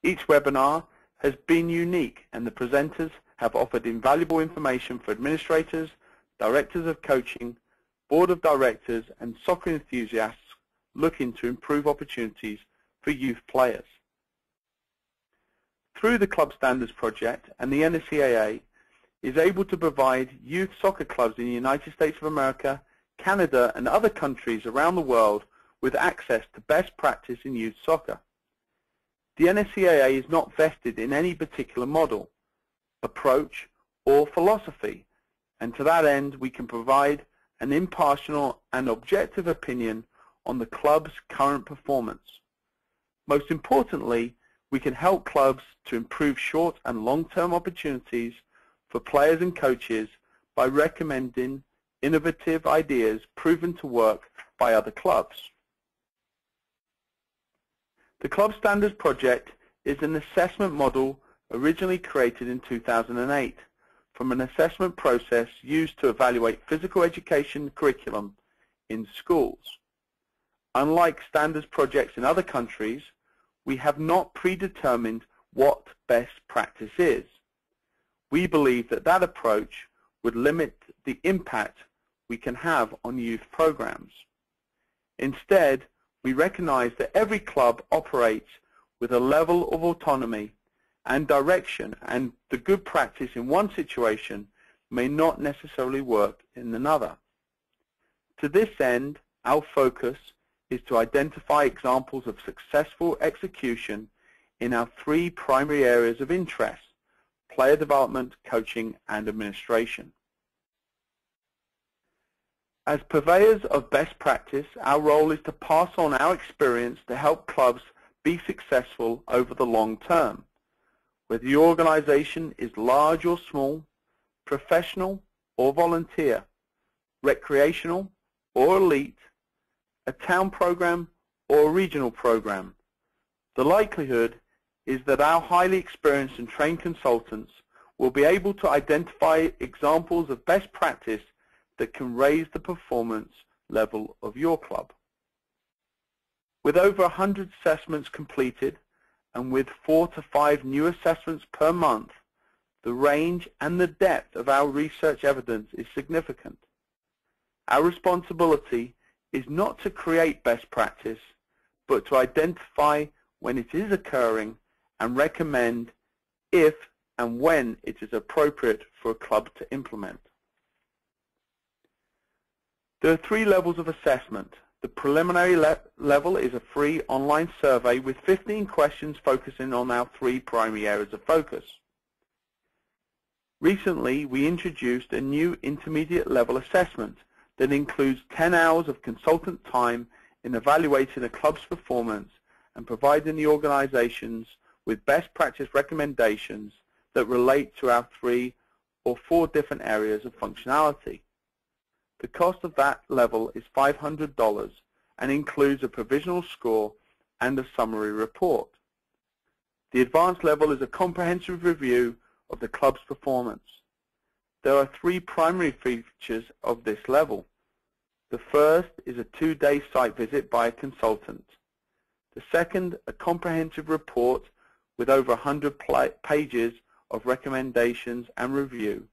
Each webinar has been unique, and the presenters have offered invaluable information for administrators, directors of coaching, board of directors, and soccer enthusiasts looking to improve opportunities for youth players. Through the Club Standards Project, and the NSCAA is able to provide youth soccer clubs in the United States of America, Canada, and other countries around the world with access to best practice in youth soccer. The NSCAA is not vested in any particular model, approach, or philosophy, and to that end we can provide an impartial and objective opinion on the club's current performance. Most importantly, we can help clubs to improve short and long-term opportunities for players and coaches by recommending innovative ideas proven to work by other clubs. The Club Standards Project is an assessment model originally created in 2008 from an assessment process used to evaluate physical education curriculum in schools. Unlike standards projects in other countries, we have not predetermined what best practice is. We believe that that approach would limit the impact we can have on youth programs. Instead, we recognize that every club operates with a level of autonomy and direction, and the good practice in one situation may not necessarily work in another. To this end, our focus is to identify examples of successful execution in our three primary areas of interest: player development, coaching, and administration. As purveyors of best practice, our role is to pass on our experience to help clubs be successful over the long term. Whether the organization is large or small, professional or volunteer, recreational or elite, a town program or a regional program, the likelihood is that our highly experienced and trained consultants will be able to identify examples of best practice that can raise the performance level of your club. With over 100 assessments completed and with 4 to 5 new assessments per month, the range and the depth of our research evidence is significant. Our responsibility is not to create best practice, but to identify when it is occurring and recommend if and when it is appropriate for a club to implement. There are 3 levels of assessment. The preliminary level is a free online survey with 15 questions focusing on our 3 primary areas of focus. Recently, we introduced a new intermediate level assessment that includes 10 hours of consultant time in evaluating a club's performance and providing the organizations with best practice recommendations that relate to our 3 or 4 different areas of functionality. The cost of that level is $500 and includes a provisional score and a summary report. The advanced level is a comprehensive review of the club's performance. There are 3 primary features of this level. The first is a 2-day site visit by a consultant. The second, a comprehensive report with over 100 pages of recommendations and review.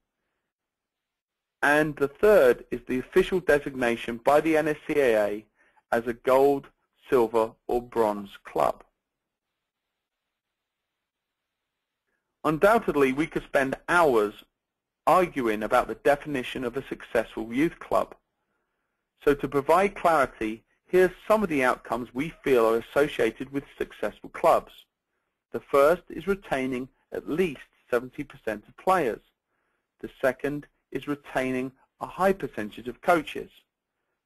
And the third is the official designation by the NSCAA as a gold, silver, or bronze club. Undoubtedly, we could spend hours arguing about the definition of a successful youth club. So to provide clarity, here's some of the outcomes we feel are associated with successful clubs. The first is retaining at least 70% of players. The second is retaining a high percentage of coaches.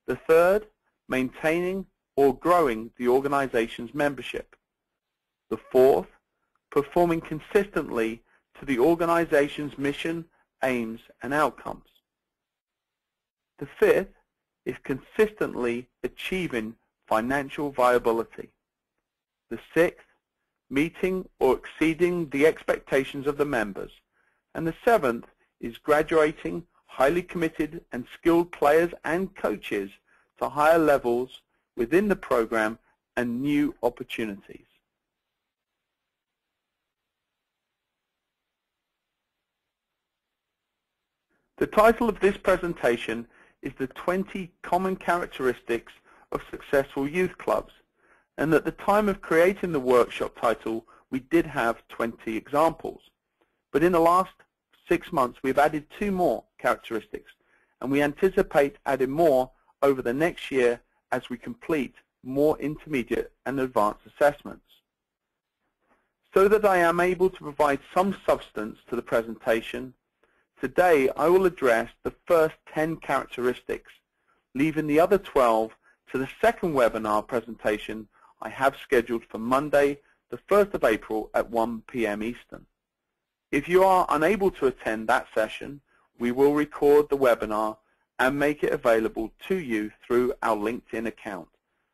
The third, maintaining or growing the organization's membership. The fourth, performing consistently to the organization's mission, aims, and outcomes. The fifth is consistently achieving financial viability. The sixth, meeting or exceeding the expectations of the members. And the seventh is graduating highly committed and skilled players and coaches to higher levels within the program and new opportunities. The title of this presentation is the 20 Common Characteristics of Successful Youth Clubs, and at the time of creating the workshop title we did have 20 examples. But in the last 6 months we've added 2 more characteristics, and we anticipate adding more over the next year as we complete more intermediate and advanced assessments. So that I am able to provide some substance to the presentation, today I will address the first 10 characteristics, leaving the other 12 to the second webinar presentation I have scheduled for Monday, the 1st of April at 1 p.m. Eastern. If you are unable to attend that session, we will record the webinar and make it available to you through our LinkedIn account.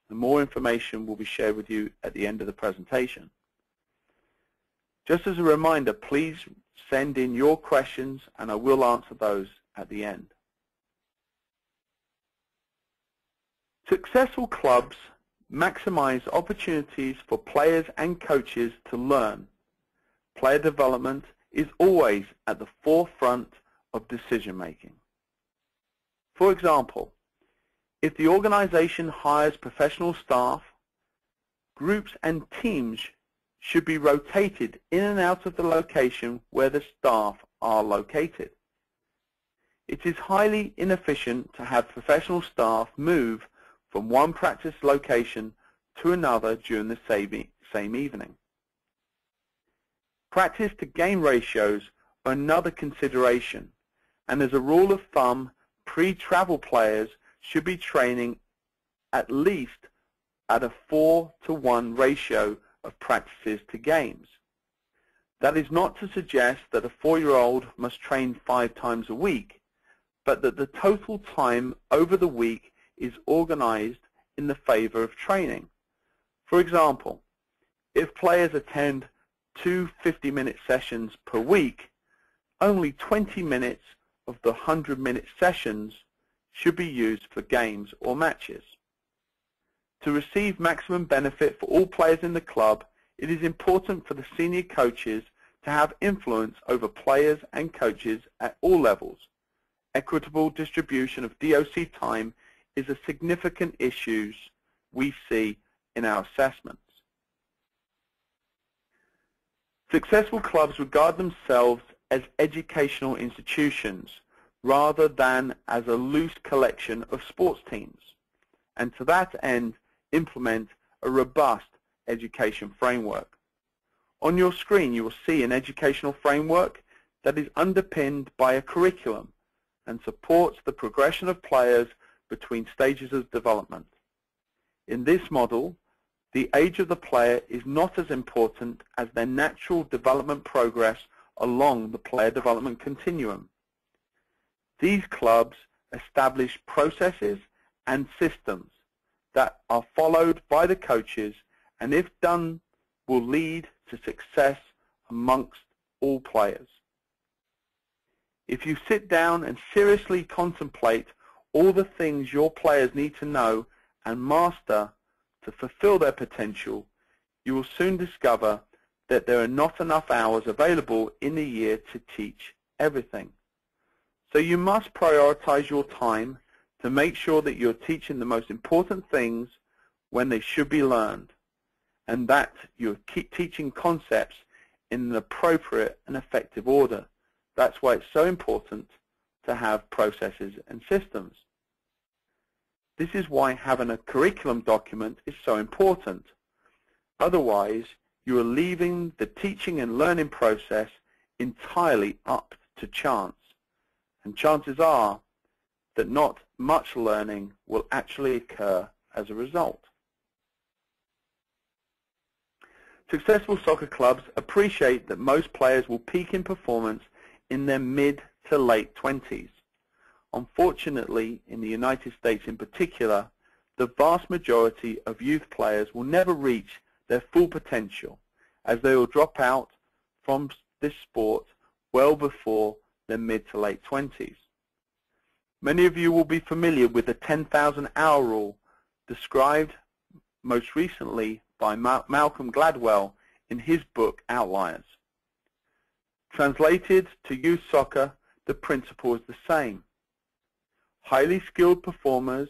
And more information will be shared with you at the end of the presentation. Just as a reminder, please send in your questions and I will answer those at the end. Successful clubs maximize opportunities for players and coaches to learn. Player development is always at the forefront of decision making. For example, if the organization hires professional staff, groups and teams should be rotated in and out of the location where the staff are located. It is highly inefficient to have professional staff move from one practice location to another during the same evening. Practice to game ratios are another consideration, and as a rule of thumb, pre-travel players should be training at least at a 4-to-1 ratio of practices to games. That is not to suggest that a 4-year-old must train 5 times a week, but that the total time over the week is organized in the favor of training. For example, if players attend 2 50-minute sessions per week, only 20 minutes of the 100-minute sessions should be used for games or matches. To receive maximum benefit for all players in the club, it is important for the senior coaches to have influence over players and coaches at all levels. Equitable distribution of DOC time is a significant issue we see in our assessments. Successful clubs regard themselves as educational institutions rather than as a loose collection of sports teams, and to that end implement a robust education framework. On your screen you will see an educational framework that is underpinned by a curriculum and supports the progression of players between stages of development. In this model, the age of the player is not as important as their natural development progress along the player development continuum. These clubs establish processes and systems that are followed by the coaches, and if done, will lead to success amongst all players. If you sit down and seriously contemplate all the things your players need to know and master to fulfill their potential, you will soon discover that there are not enough hours available in the year to teach everything. So you must prioritize your time to make sure that you're teaching the most important things when they should be learned, and that you're teaching concepts in an appropriate and effective order. That's why it's so important to have processes and systems. This is why having a curriculum document is so important. Otherwise, you are leaving the teaching and learning process entirely up to chance, and chances are that not much learning will actually occur as a result. Successful soccer clubs appreciate that most players will peak in performance in their mid to late 20s. Unfortunately, in the United States in particular, the vast majority of youth players will never reach their full potential, as they will drop out from this sport well before their mid to late 20s. Many of you will be familiar with the 10,000-hour rule described most recently by Malcolm Gladwell in his book Outliers. Translated to youth soccer, the principle is the same. Highly skilled performers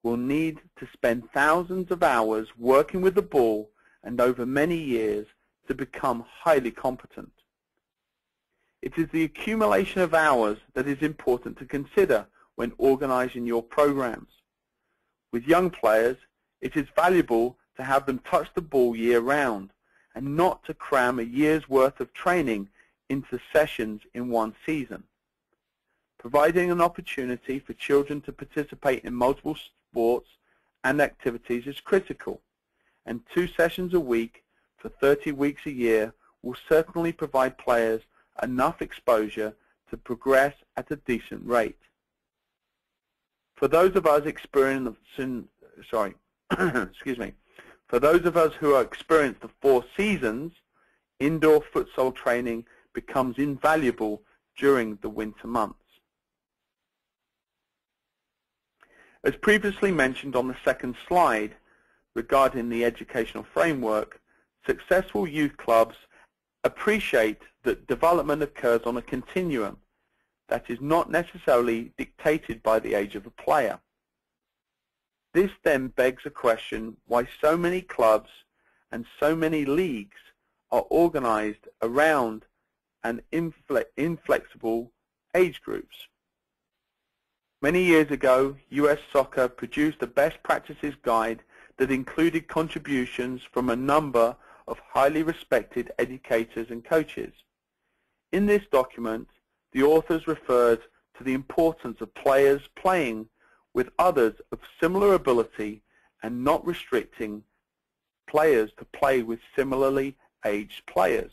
will need to spend thousands of hours working with the ball and over many years to become highly competent. It is the accumulation of hours that is important to consider when organizing your programs. With young players, it is valuable to have them touch the ball year-round and not to cram a year's worth of training into sessions in one season. Providing an opportunity for children to participate in multiple sports and activities is critical, and 2 sessions a week for 30 weeks a year will certainly provide players enough exposure to progress at a decent rate. For those of us For those of us who are experienced the 4 seasons, indoor futsal training becomes invaluable during the winter months. As previously mentioned on the second slide regarding the educational framework, successful youth clubs appreciate that development occurs on a continuum that is not necessarily dictated by the age of a player. This then begs a question why so many clubs and so many leagues are organized around an inflexible age groups. Many years ago, US Soccer produced a best practices guide that included contributions from a number of highly respected educators and coaches. In this document, the authors referred to the importance of players playing with others of similar ability and not restricting players to play with similarly aged players.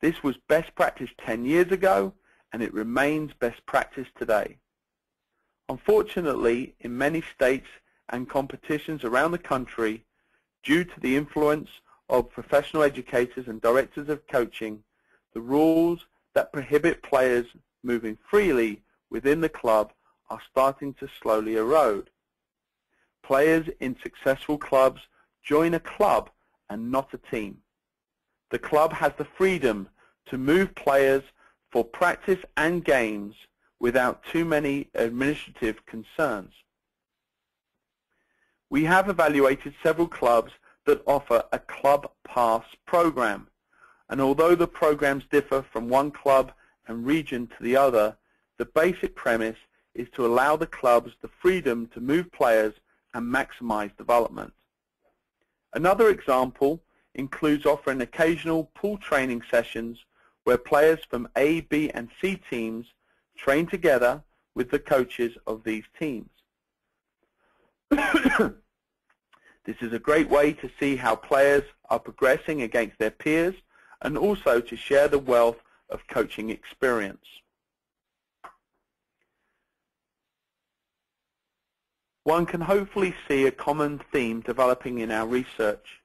This was best practice 10 years ago, and it remains best practice today. Unfortunately, in many states and competitions around the country, due to the influence of professional educators and directors of coaching, the rules that prohibit players moving freely within the club are starting to slowly erode. Players in successful clubs join a club and not a team. The club has the freedom to move players for practice and games without too many administrative concerns. We have evaluated several clubs that offer a club pass program, and although the programs differ from one club and region to the other, the basic premise is to allow the clubs the freedom to move players and maximize development. Another example includes offering occasional pool training sessions where players from A, B, and C teams train together with the coaches of these teams. This is a great way to see how players are progressing against their peers and also to share the wealth of coaching experience. One can hopefully see a common theme developing in our research.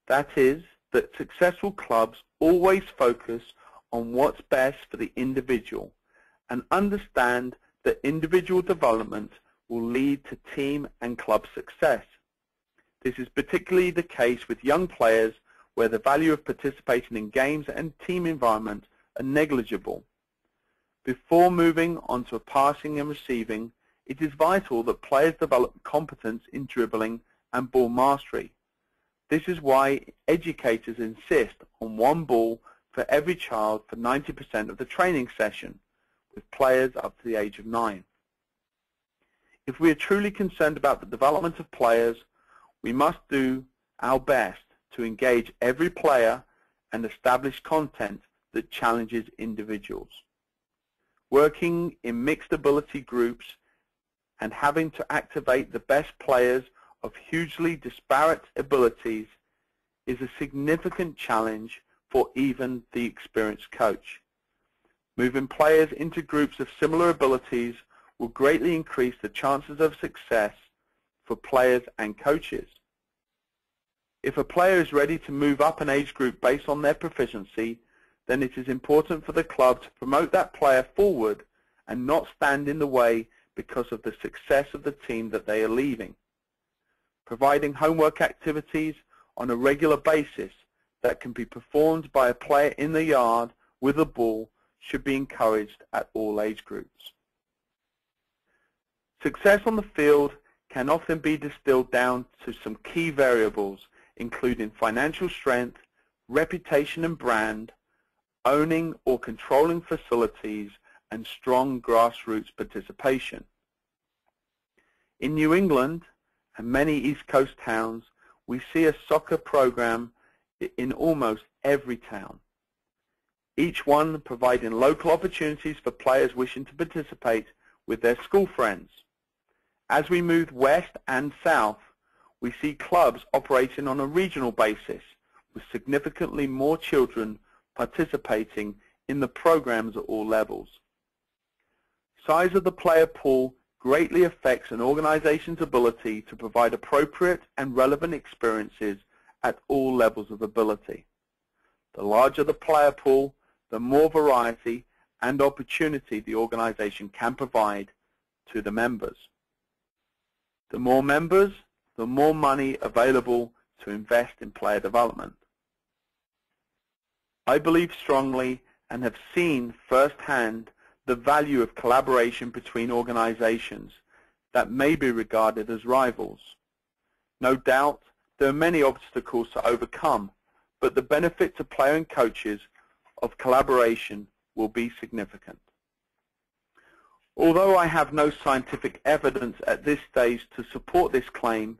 That is that successful clubs always focus on what's best for the individual and understand that individual development will lead to team and club success. This is particularly the case with young players where the value of participating in games and team environment are negligible. Before moving on to passing and receiving, it is vital that players develop competence in dribbling and ball mastery. This is why educators insist on one ball for every child for 90% of the training session, with players up to the age of 9. If we are truly concerned about the development of players, we must do our best to engage every player and establish content that challenges individuals. Working in mixed ability groups and having to activate the best players of hugely disparate abilities is a significant challenge for even the experienced coach. Moving players into groups of similar abilities will greatly increase the chances of success for players and coaches. If a player is ready to move up an age group based on their proficiency, then it is important for the club to promote that player forward and not stand in the way because of the success of the team that they are leaving. Providing homework activities on a regular basis that can be performed by a player in the yard with a ball should be encouraged at all age groups. Success on the field can often be distilled down to some key variables, including financial strength, reputation and brand, owning or controlling facilities, and strong grassroots participation. In New England and many East Coast towns, we see a soccer program in almost every town, each one providing local opportunities for players wishing to participate with their school friends. As we move west and south, we see clubs operating on a regional basis, with significantly more children participating in the programs at all levels. Size of the player pool greatly affects an organization's ability to provide appropriate and relevant experiences at all levels of ability. The larger the player pool, the more variety and opportunity the organization can provide to the members. The more members, the more money available to invest in player development. I believe strongly and have seen firsthand the value of collaboration between organizations that may be regarded as rivals. No doubt there are many obstacles to overcome, but the benefit to player and coaches of collaboration will be significant. Although I have no scientific evidence at this stage to support this claim,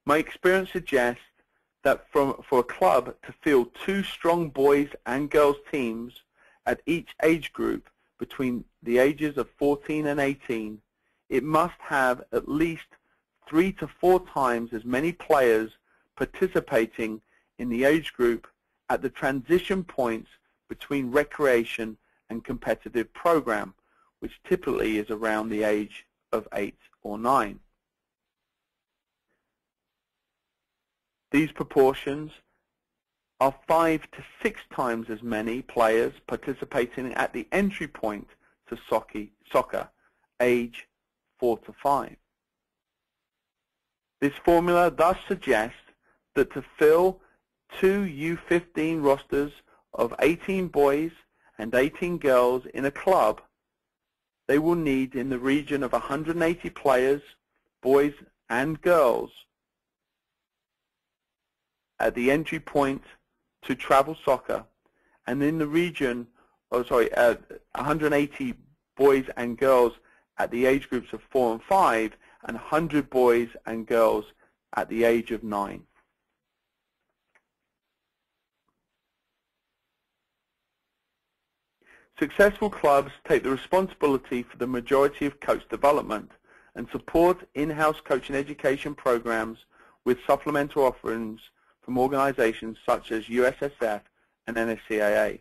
my experience suggests that for a club to field 2 strong boys and girls teams at each age group between the ages of 14 and 18, it must have at least 3 to 4 times as many players participating in the age group at the transition points between recreation and competitive program, which typically is around the age of 8 or 9. These proportions are 5 to 6 times as many players participating at the entry point to soccer, age 4 to 5. This formula thus suggests that to fill 2 U15 rosters of 18 boys and 18 girls in a club, they will need in the region of 180 players, boys and girls, at the entry point to travel soccer, and in the region, 180 boys and girls at the age groups of 4 and 5, and 100 boys and girls at the age of 9. Successful clubs take the responsibility for the majority of coach development and support in-house coaching education programs with supplemental offerings from organizations such as USSF and NSCAA.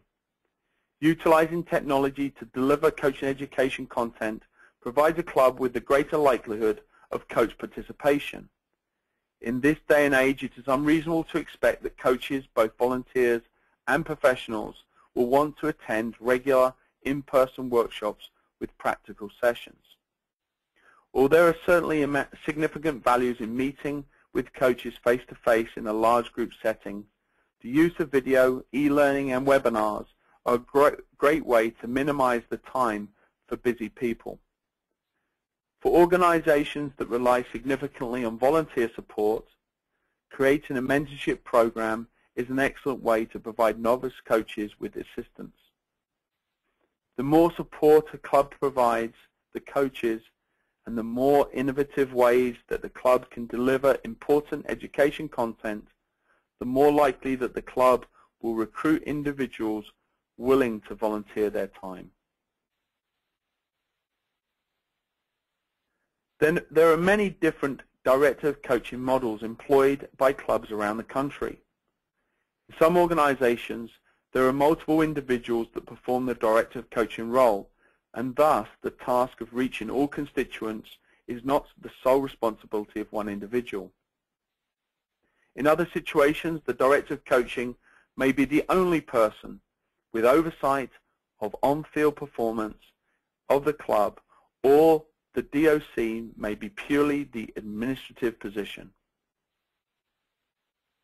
Utilizing technology to deliver coaching education content provides a club with the greater likelihood of coach participation. In this day and age, it is unreasonable to expect that coaches, both volunteers and professionals, will want to attend regular in-person workshops with practical sessions. Although there are certainly significant values in meeting with coaches face-to-face in a large group setting, the use of video, e-learning and webinars are a great way to minimize the time for busy people. For organizations that rely significantly on volunteer support, creating a mentorship program is an excellent way to provide novice coaches with assistance. The more support a club provides the coaches and the more innovative ways that the club can deliver important education content, the more likely that the club will recruit individuals willing to volunteer their time. Then there are many different directive coaching models employed by clubs around the country. In some organizations, there are multiple individuals that perform the directive coaching role, and thus the task of reaching all constituents is not the sole responsibility of one individual. In other situations, the directive coaching may be the only person with oversight of on-field performance of the club, or the DOC may be purely the administrative position.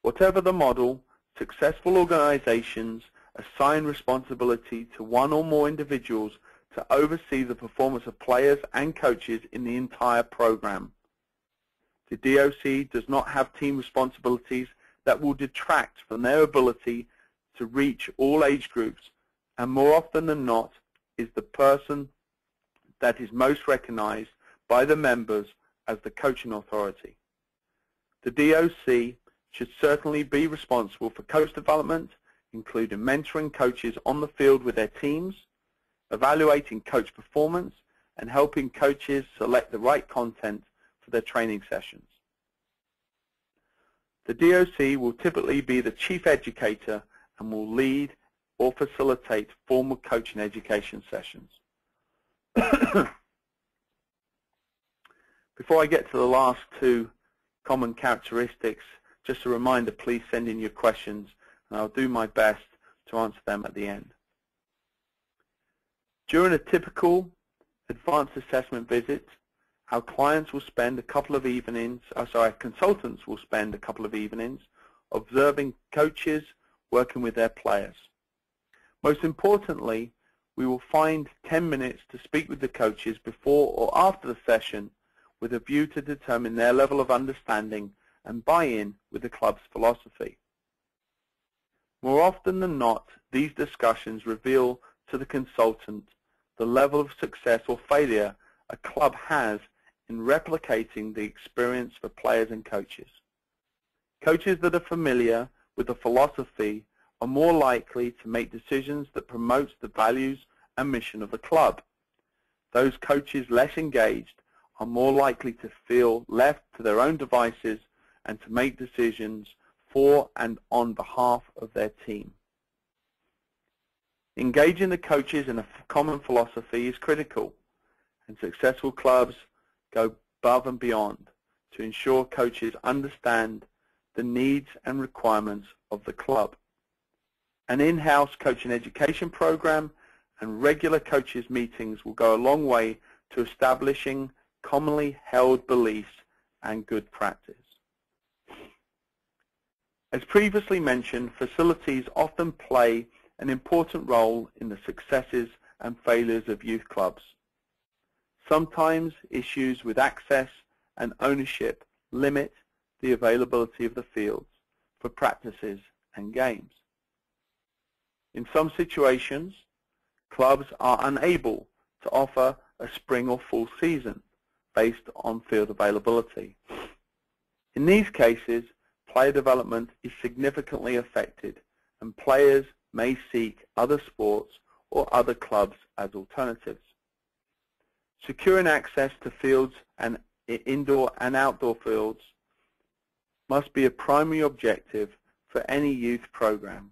Whatever the model, successful organizations assign responsibility to one or more individuals to oversee the performance of players and coaches in the entire program. The DOC does not have team responsibilities that will detract from their ability to reach all age groups, and more often than not is the person that is most recognized by the members as the coaching authority. The DOC should certainly be responsible for coach development, including mentoring coaches on the field with their teams, evaluating coach performance, and helping coaches select the right content for their training sessions. The DOC will typically be the chief educator and will lead or facilitate formal coaching education sessions. Before I get to the last two common characteristics, just a reminder, please send in your questions and I'll do my best to answer them at the end. During a typical advanced assessment visit, our clients will spend a couple of evenings, consultants will spend a couple of evenings observing coaches working with their players. Most importantly, we will find 10 minutes to speak with the coaches before or after the session with a view to determine their level of understanding and buy-in with the club's philosophy. More often than not, these discussions reveal to the consultant the level of success or failure a club has in replicating the experience for players and coaches. Coaches that are familiar with the philosophy are more likely to make decisions that promote the values and mission of the club. Those coaches less engaged are more likely to feel left to their own devices and to make decisions for and on behalf of their team. Engaging the coaches in a common philosophy is critical, and successful clubs go above and beyond to ensure coaches understand the needs and requirements of the club. An in-house coaching education program and regular coaches meetings will go a long way to establishing commonly held beliefs and good practice. As previously mentioned, facilities often play an important role in the successes and failures of youth clubs. Sometimes issues with access and ownership limit the availability of the fields for practices and games. In some situations, clubs are unable to offer a spring or fall season based on field availability. In these cases, player development is significantly affected and players may seek other sports or other clubs as alternatives. Securing access to fields and indoor and outdoor fields must be a primary objective for any youth program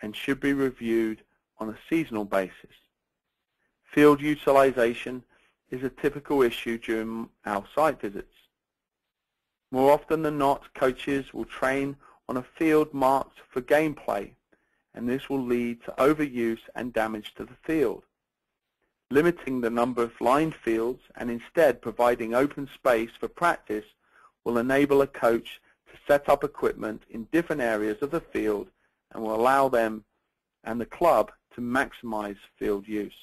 and should be reviewed on a seasonal basis. Field utilization is a typical issue during our site visits. More often than not, coaches will train on a field marked for gameplay, and this will lead to overuse and damage to the field. Limiting the number of lined fields and instead providing open space for practice will enable a coach to set up equipment in different areas of the field and will allow them and the club to maximize field use.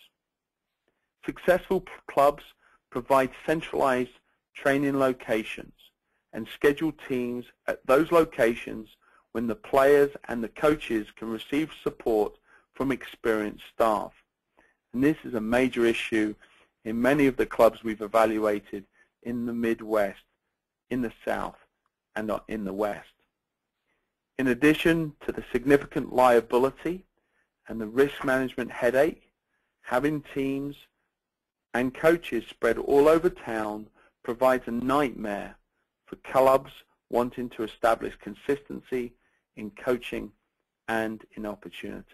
Successful clubs provide centralized training locations and schedule teams at those locations when the players and the coaches can receive support from experienced staff. And this is a major issue in many of the clubs we've evaluated in the Midwest, in the South, and in the West. In addition to the significant liability and the risk management headache, having teams and coaches spread all over town provides a nightmare for clubs wanting to establish consistency in coaching and in opportunity.